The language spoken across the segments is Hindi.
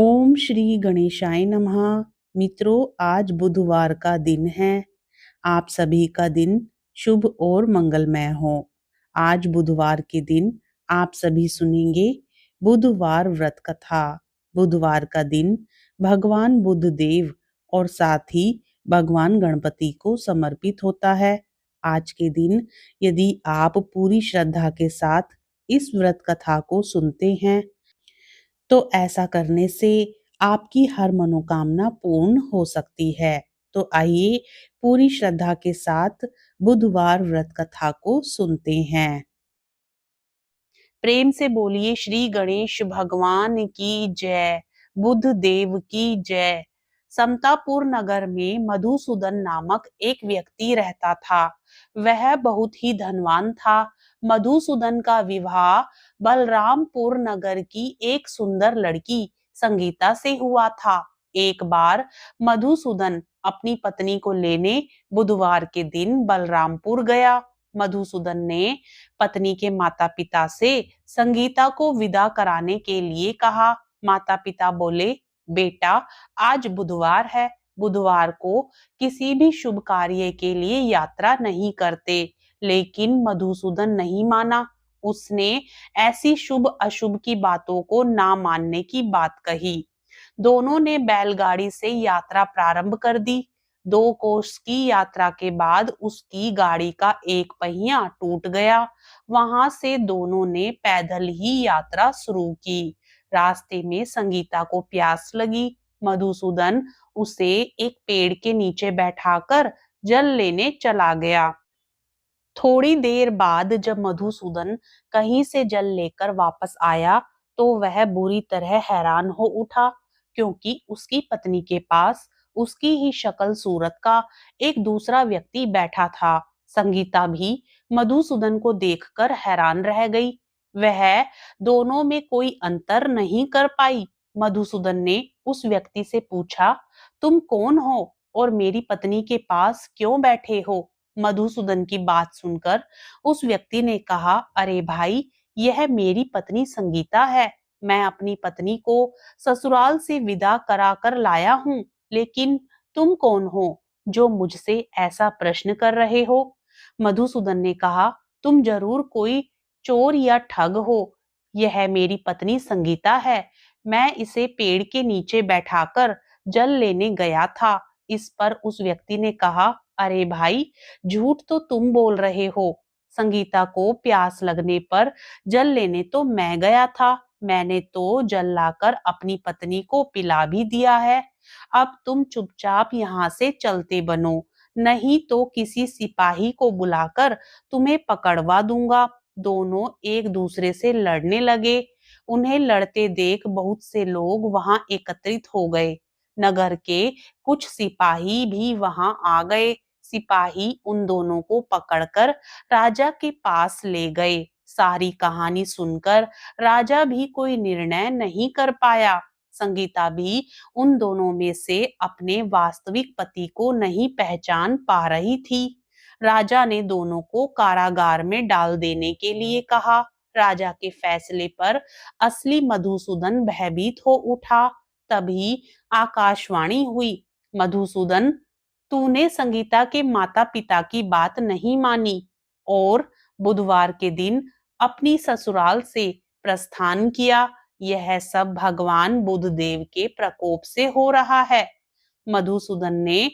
ओम श्री गणेशाय नमः। मित्रों, आज बुधवार का दिन है। आप सभी का दिन शुभ और मंगलमय हो। आज बुधवार के दिन आप सभी सुनेंगे बुधवार व्रत कथा। बुधवार का दिन भगवान बुद्ध देव और साथ ही भगवान गणपति को समर्पित होता है। आज के दिन यदि आप पूरी श्रद्धा के साथ इस व्रत कथा को सुनते हैं तो ऐसा करने से आपकी हर मनोकामना पूर्ण हो सकती है। तो आइए पूरी श्रद्धा के साथ बुधवार व्रत कथा को सुनते हैं। प्रेम से बोलिए श्री गणेश भगवान की जय, बुद्ध देव की जय। समतापुर नगर में मधुसूदन नामक एक व्यक्ति रहता था। वह बहुत ही धनवान था। मधुसूदन का विवाह बलरामपुर नगर की एक सुंदर लड़की संगीता से हुआ था। एक बार मधुसूदन अपनी पत्नी को लेने बुधवार के दिन बलरामपुर गया। मधुसूदन ने पत्नी के माता-पिता से संगीता को विदा कराने के लिए कहा। माता-पिता बोले, बेटा आज बुधवार है, बुधवार को किसी भी शुभ कार्य के लिए यात्रा नहीं करते। लेकिन मधुसूदन नहीं माना। उसने ऐसी शुभ अशुभ की बातों को ना मानने की बात कही। दोनों ने बैलगाड़ी से यात्रा प्रारंभ कर दी। 2 कोस की यात्रा के बाद उसकी गाड़ी का एक पहिया टूट गया। वहां से दोनों ने पैदल ही यात्रा शुरू की। रास्ते में संगीता को प्यास लगी। मधुसूदन उसे एक पेड़ के नीचे बैठाकर जल लेने चला गया। थोड़ी देर बाद जब मधुसूदन कहीं से जल लेकर वापस आया तो वह बुरी तरह हैरान हो उठा, क्योंकि उसकी पत्नी के पास उसकी ही शक्ल सूरत का एक दूसरा व्यक्ति बैठा था। संगीता भी मधुसूदन को देखकर हैरान रह गई। वह दोनों में कोई अंतर नहीं कर पाई। मधुसूदन ने उस व्यक्ति से पूछा, तुम कौन हो और मेरी पत्नी के पास क्यों बैठे हो? मधुसूदन की बात सुनकर उस व्यक्ति ने कहा, अरे भाई, यह मेरी पत्नी संगीता है। मैं अपनी पत्नी को ससुराल से विदा करा कर लाया हूँ। लेकिन तुम कौन हो जो मुझसे ऐसा प्रश्न कर रहे हो? मधुसूदन ने कहा, तुम जरूर कोई चोर या ठग हो। यह मेरी पत्नी संगीता है। मैं इसे पेड़ के नीचे बैठाकर जल लेने गया था। इस पर उस व्यक्ति ने कहा, अरे भाई, झूठ तो तुम बोल रहे हो। संगीता को प्यास लगने पर जल लेने तो मैं गया था। मैंने तो जल लाकर अपनी पत्नी को पिला भी दिया है। अब तुम चुपचाप यहाँ से चलते बनो, नहीं तो किसी सिपाही को बुलाकर तुम्हें पकड़वा दूंगा। दोनों एक दूसरे से लड़ने लगे। उन्हें लड़ते देख बहुत से लोग वहां एकत्रित हो गए। नगर के कुछ सिपाही भी वहां आ गए। सिपाही उन दोनों को पकड़कर राजा के पास ले गए। सारी कहानी सुनकर राजा भी कोई निर्णय नहीं कर पाया। संगीता भी उन दोनों में से अपने वास्तविक पति को नहीं पहचान पा रही थी। राजा ने दोनों को कारागार में डाल देने के लिए कहा। राजा के फैसले पर असली मधुसूदन भयभीत हो उठा। तभी आकाशवाणी हुई, मधुसूदन, तूने संगीता के माता पिता की बात नहीं मानी और बुधवार के दिन अपनी ससुराल से प्रस्थान किया। यह सब भगवान बुद्ध देव के प्रकोप से हो रहा है। मधुसूदन ने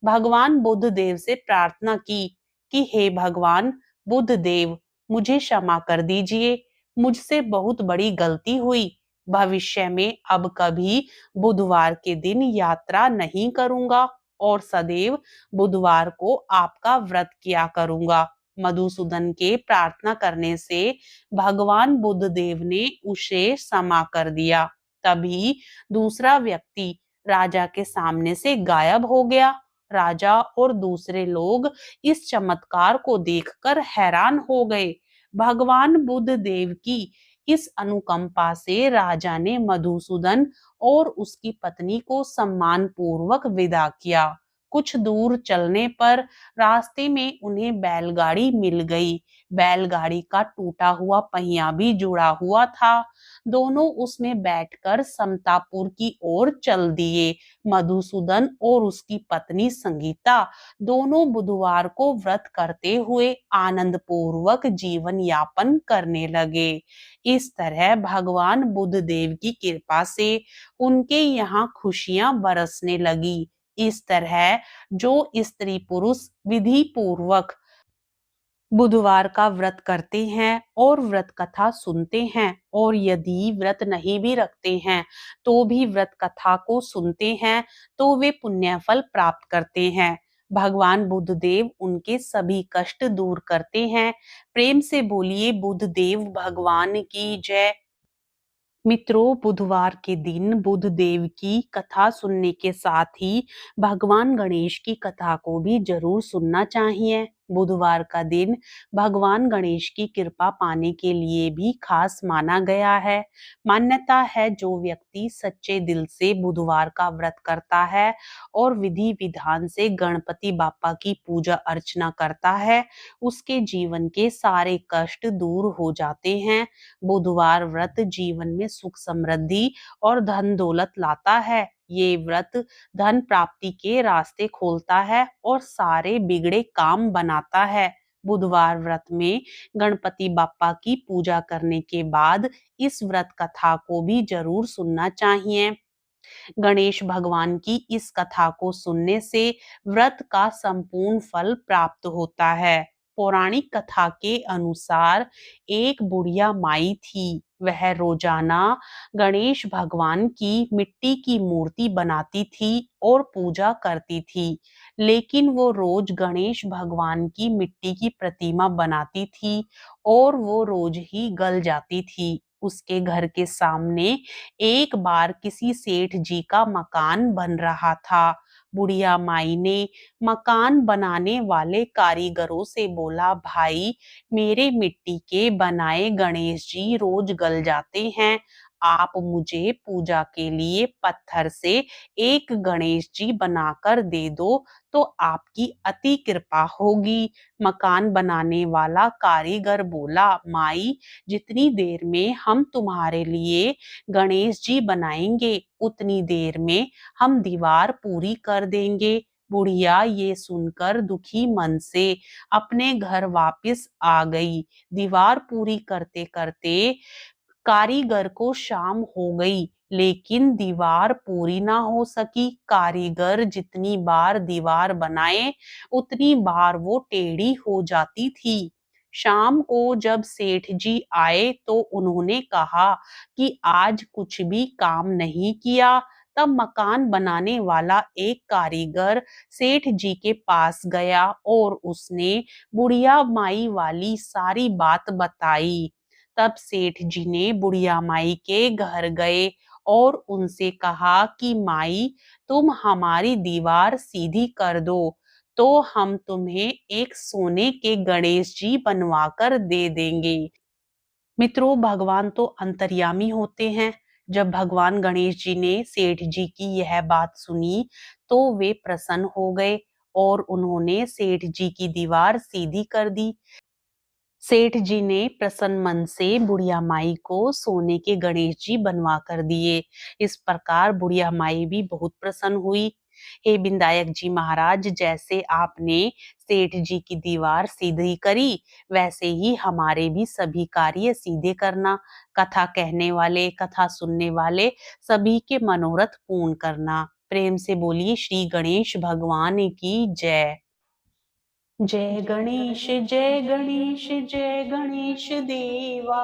भगवान बुद्ध देव से प्रार्थना की कि हे भगवान बुद्ध देव, मुझे क्षमा कर दीजिए। मुझसे बहुत बड़ी गलती हुई। भविष्य में अब कभी बुधवार के दिन यात्रा नहीं करूंगा और सदैव बुधवार को आपका व्रत किया करूंगा। मधुसूदन के प्रार्थना करने से भगवान बुद्ध देव ने उसे क्षमा कर दिया। तभी दूसरा व्यक्ति राजा के सामने से गायब हो गया। राजा और दूसरे लोग इस चमत्कार को देखकर हैरान हो गए। भगवान बुद्ध देव की इस अनुकंपा से राजा ने मधुसूदन और उसकी पत्नी को सम्मान पूर्वक विदा किया। कुछ दूर चलने पर रास्ते में उन्हें बैलगाड़ी मिल गई। बैलगाड़ी का टूटा हुआ पहिया भी जुड़ा हुआ था। दोनों उसमें बैठकर समतापुर की ओर चल दिए। मधुसूदन और उसकी पत्नी संगीता दोनों बुधवार को व्रत करते हुए आनंद पूर्वक जीवन यापन करने लगे। इस तरह भगवान बुद्ध देव की कृपा से उनके यहाँ खुशियां बरसने लगी। इस तरह जो स्त्री पुरुष विधि पूर्वक बुधवार का व्रत करते हैं और व्रत कथा सुनते हैं, और यदि व्रत नहीं भी रखते हैं तो भी व्रत कथा को सुनते हैं, तो वे पुण्य फल प्राप्त करते हैं। भगवान बुद्ध देव उनके सभी कष्ट दूर करते हैं। प्रेम से बोलिए बुद्ध देव भगवान की जय। मित्रों, बुधवार के दिन बुद्ध देव की कथा सुनने के साथ ही भगवान गणेश की कथा को भी जरूर सुनना चाहिए। बुधवार का दिन भगवान गणेश की कृपा पाने के लिए भी खास माना गया है। मान्यता है जो व्यक्ति सच्चे दिल से बुधवार का व्रत करता है और विधि विधान से गणपति बापा की पूजा अर्चना करता है, उसके जीवन के सारे कष्ट दूर हो जाते हैं। बुधवार व्रत जीवन में सुख समृद्धि और धन दौलत लाता है। ये व्रत धन प्राप्ति के रास्ते खोलता है और सारे बिगड़े काम बनाता है। बुधवार व्रत में गणपति बापा की पूजा करने के बाद इस व्रत कथा को भी जरूर सुनना चाहिए। गणेश भगवान की इस कथा को सुनने से व्रत का संपूर्ण फल प्राप्त होता है। पौराणिक कथा के अनुसार एक बुढ़िया माई थी। वह रोजाना गणेश भगवान की मिट्टी की मूर्ति बनाती थी और पूजा करती थी। लेकिन वो रोज गणेश भगवान की मिट्टी की प्रतिमा बनाती थी और वो रोज ही गल जाती थी। उसके घर के सामने एक बार किसी सेठ जी का मकान बन रहा था। बुढ़िया माई ने मकान बनाने वाले कारीगरों से बोला, भाई, मेरे मिट्टी के बनाए गणेश जी रोज गल जाते हैं। आप मुझे पूजा के लिए पत्थर से एक गणेश जी बनाकर दे दो तो आपकी अति कृपा होगी। मकान बनाने वाला कारीगर बोला, माई, जितनी देर में हम तुम्हारे लिए गणेश जी बनाएंगे उतनी देर में हम दीवार पूरी कर देंगे। बुढ़िया ये सुनकर दुखी मन से अपने घर वापस आ गई। दीवार पूरी करते करते कारीगर को शाम हो गई, लेकिन दीवार पूरी ना हो सकी। कारीगर जितनी बार दीवार बनाए उतनी बार वो टेढ़ी हो जाती थी। शाम को जब सेठ जी आए तो उन्होंने कहा कि आज कुछ भी काम नहीं किया। तब मकान बनाने वाला एक कारीगर सेठ जी के पास गया और उसने बुढ़िया माई वाली सारी बात बताई। तब सेठ जी ने बुढ़िया माई के घर गए और उनसे कहा कि माई, तुम हमारी दीवार सीधी कर दो तो हम तुम्हें एक सोने के गणेश जी बनवा कर दे देंगे। मित्रों, भगवान तो अंतर्यामी होते हैं। जब भगवान गणेश जी ने सेठ जी की यह बात सुनी तो वे प्रसन्न हो गए और उन्होंने सेठ जी की दीवार सीधी कर दी। सेठ जी ने प्रसन्न मन से बुढ़िया माई को सोने के गणेश जी बनवा कर दिए। इस प्रकार बुढ़िया माई भी बहुत प्रसन्न हुई। हे विनायक जी महाराज, जैसे आपने सेठ जी की दीवार सीधी करी, वैसे ही हमारे भी सभी कार्य सीधे करना। कथा कहने वाले, कथा सुनने वाले सभी के मनोरथ पूर्ण करना। प्रेम से बोलिए श्री गणेश भगवान की जय। जय गणेश जय गणेश जय गणेश देवा,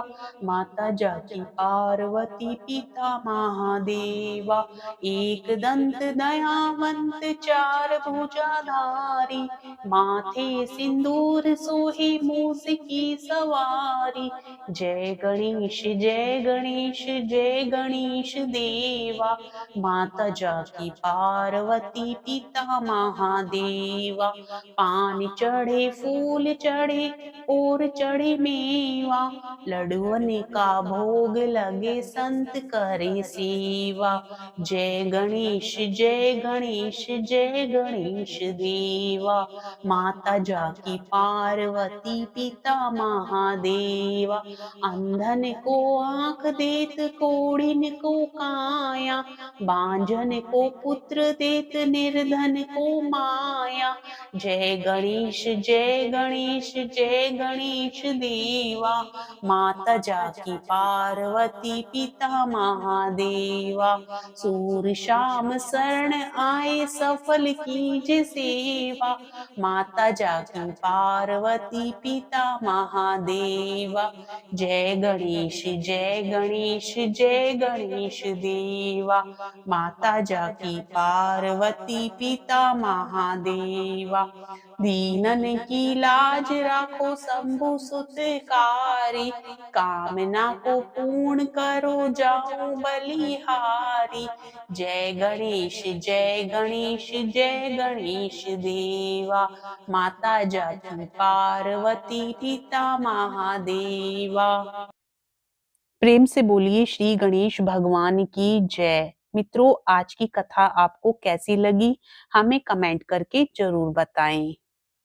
माता जाकी पार्वती पिता महादेवा। एक दंत दयावंत चार भुजाधारी, माथे सिंदूर सोहे मूस की सवारी। जय गणेश जय गणेश जय गणेश देवा, माता जाकी पार्वती पिता महादेवा। पान चढ़े फूल चढ़े और चढ़े मेवा, लडुअन का भोग लगे संत करे सेवा। जय गणेश जय गणेश जय गणेश देवा, माता जाकी पार्वती पिता महादेवा। अंधन को आंख देत कोढ़िन को काया, बांझन को पुत्र देत निर्धन को माया। जय गणेश जय गणेश जय गणेश देवा, माता जाकी पार्वती पिता महादेवा। सूर शाम शरण आए सफल कीज सेवा, माता जाकी पार्वती पिता महादेवा। जय गणेश जय गणेश जय गणेश देवा, माता जाकी पार्वती पिता महादेवा। दीनन की लाज राखो शंभु सुतकारी, कामना को पूर्ण करो जाऊं बलिहारी। जय गणेश जय गणेश जय गणेश देवा, माता जाकी पार्वती पिता महादेवा। प्रेम से बोलिए श्री गणेश भगवान की जय। मित्रों, आज की कथा आपको कैसी लगी हमें कमेंट करके जरूर बताएं।